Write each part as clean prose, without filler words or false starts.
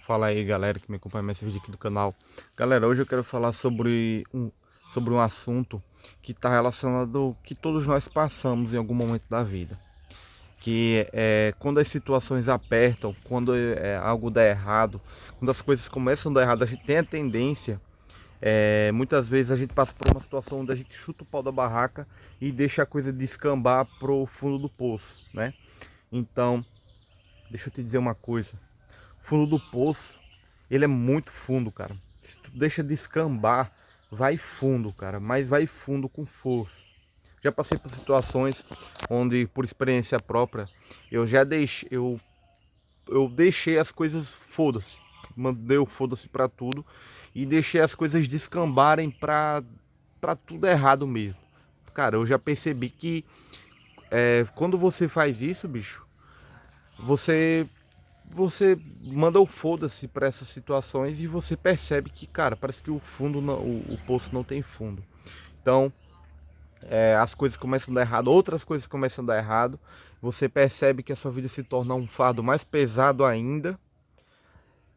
Fala aí, galera que me acompanha nesse vídeo aqui do canal. Galera, hoje eu quero falar sobre um assunto que está relacionado ao que todos nós passamos em algum momento da vida. Que é quando as situações apertam, quando algo dá errado, quando as coisas começam a dar errado, a gente tem a tendência, muitas vezes a gente passa por uma situação onde a gente chuta o pau da barraca e deixa a coisa descambar pro fundo do poço, né? Então, deixa eu te dizer uma coisa. Fundo do poço, ele é muito fundo, cara. Se tu deixa descambar, vai fundo, cara, mas vai fundo com força. Já passei por situações onde, por experiência própria, eu deixei as coisas, foda-se, mandei o foda-se pra tudo e deixei as coisas descambarem pra tudo errado mesmo. Cara, eu já percebi que quando você faz isso, bicho, você você manda o foda-se para essas situações e você percebe que, cara, parece que o fundo não, o poço não tem fundo. Então, as coisas começam a dar errado, outras coisas começam a dar errado. Você percebe que a sua vida se torna um fardo mais pesado ainda.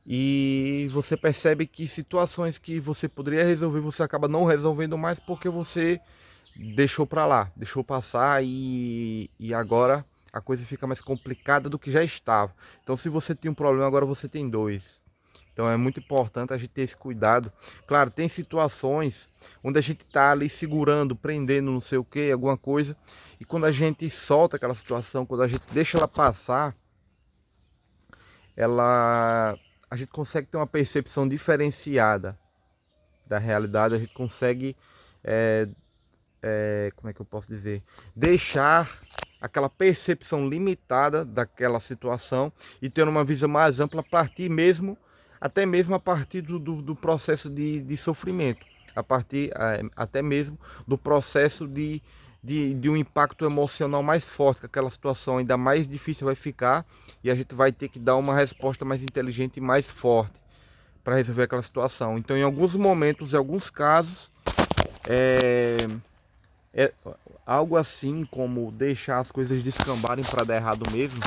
E você percebe que situações que você poderia resolver, você acaba não resolvendo mais porque você deixou para lá, deixou passar e agora a coisa fica mais complicada do que já estava. Então, se você tem um problema, agora você tem dois. Então é muito importante a gente ter esse cuidado. Claro, tem situações onde a gente está ali segurando, prendendo, não sei o que, alguma coisa, e quando a gente solta aquela situação, quando a gente deixa ela passar, ela a gente consegue ter uma percepção diferenciada da realidade, a gente consegue é, como é que eu posso dizer, deixar aquela percepção limitada daquela situação e ter uma visão mais ampla a partir mesmo, até mesmo a partir do processo de sofrimento, a partir até mesmo do processo de um impacto emocional mais forte, que aquela situação ainda mais difícil vai ficar e a gente vai ter que dar uma resposta mais inteligente e mais forte para resolver aquela situação. Então, em alguns momentos, em alguns casos, é algo assim como deixar as coisas descambarem para dar errado mesmo,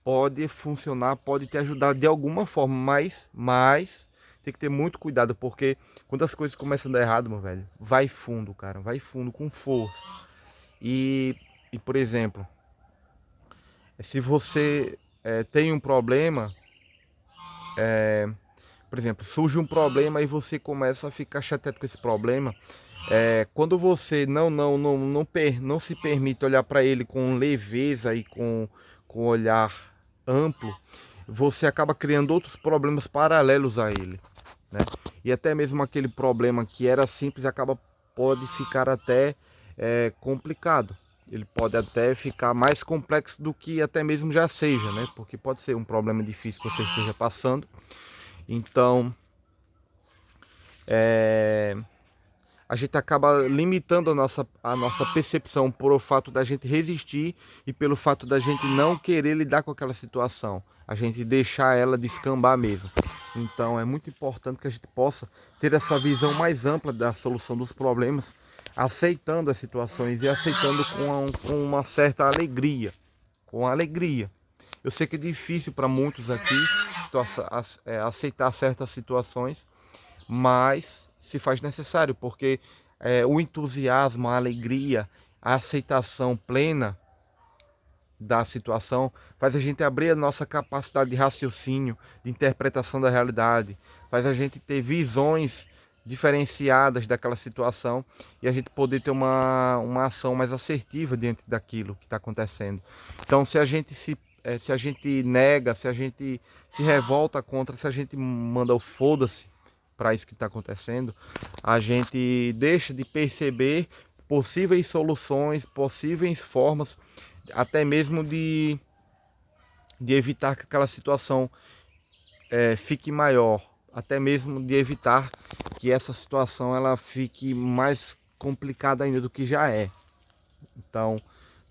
pode funcionar, pode te ajudar de alguma forma, mas tem que ter muito cuidado, porque quando as coisas começam a dar errado, meu velho, vai fundo, cara, vai fundo com força. E por exemplo, se você tem um problema, por exemplo, surge um problema e você começa a ficar chateado com esse problema. Quando você não se permite olhar para ele com leveza e com olhar amplo, você acaba criando outros problemas paralelos a ele, né? E até mesmo aquele problema que era simples pode ficar até complicado. Ele pode até ficar mais complexo do que até mesmo já seja, né? Porque pode ser um problema difícil que você esteja passando. Então, a gente acaba limitando a nossa percepção por o fato da gente resistir e pelo fato da gente não querer lidar com aquela situação, a gente deixar ela descambar mesmo. Então é muito importante que a gente possa ter essa visão mais ampla da solução dos problemas, aceitando as situações e aceitando com uma certa alegria, com alegria. Eu sei que é difícil para muitos aqui aceitar certas situações, mas se faz necessário, porque o entusiasmo, a alegria, a aceitação plena da situação faz a gente abrir a nossa capacidade de raciocínio, de interpretação da realidade, faz a gente ter visões diferenciadas daquela situação e a gente poder ter uma ação mais assertiva diante daquilo que está acontecendo. Então, se a gente nega, se a gente se revolta contra, se a gente manda o foda-se para isso que está acontecendo, a gente deixa de perceber possíveis soluções, possíveis formas, até mesmo de evitar que aquela situação fique maior, até mesmo de evitar que essa situação ela fique mais complicada ainda do que já é. Então,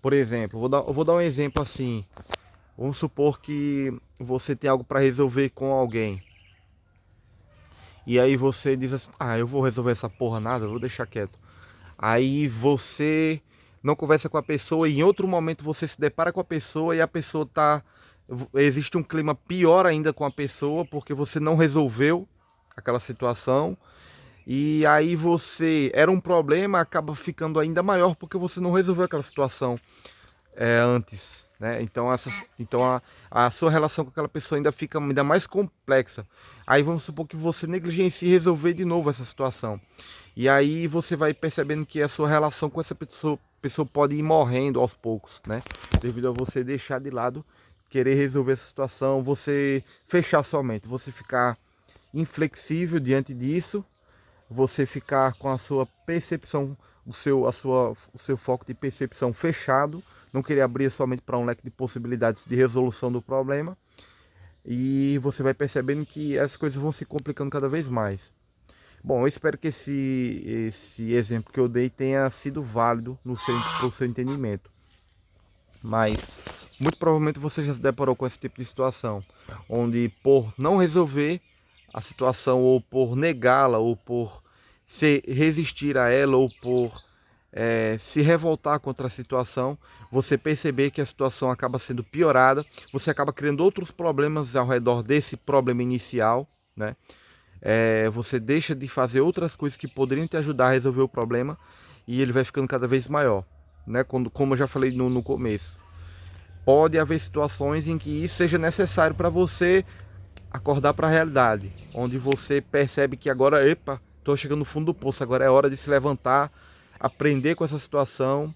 por exemplo, eu vou dar um exemplo assim. Vamos supor que você tem algo para resolver com alguém. E aí você diz assim, eu vou resolver essa porra nada, eu vou deixar quieto. Aí você não conversa com a pessoa e em outro momento você se depara com a pessoa e a pessoa tá existe um clima pior ainda com a pessoa, porque você não resolveu aquela situação. E aí você era um problema, acaba ficando ainda maior porque você não resolveu aquela situação antes, né? Então a sua relação com aquela pessoa ainda fica ainda mais complexa. Aí vamos supor que você negligencie resolver de novo essa situação. E aí você vai percebendo que a sua relação com essa pessoa pode ir morrendo aos poucos, né? Devido a você deixar de lado, querer resolver essa situação, você fechar sua mente, você ficar inflexível diante disso, você ficar com a sua percepção, o seu foco de percepção fechado, não querer abrir a sua mente para um leque de possibilidades de resolução do problema, e você vai percebendo que as coisas vão se complicando cada vez mais. Bom, eu espero que esse exemplo que eu dei tenha sido válido pro seu entendimento. Mas muito provavelmente você já se deparou com esse tipo de situação, onde por não resolver a situação, ou por negá-la, ou por se resistir a ela, ou por se revoltar contra a situação, você perceber que a situação acaba sendo piorada, você acaba criando outros problemas ao redor desse problema inicial, né? Você deixa de fazer outras coisas que poderiam te ajudar a resolver o problema, e ele vai ficando cada vez maior, né? Como eu já falei no começo. Pode haver situações em que isso seja necessário para você acordar para a realidade, onde você percebe que agora, epa, estou chegando no fundo do poço, agora é hora de se levantar, aprender com essa situação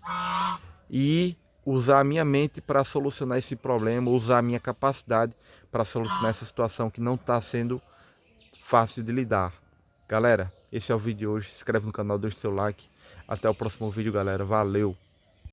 e usar a minha mente para solucionar esse problema, usar a minha capacidade para solucionar essa situação que não está sendo fácil de lidar. Galera, esse é o vídeo de hoje. Se inscreve no canal, deixa seu like. Até o próximo vídeo, galera. Valeu!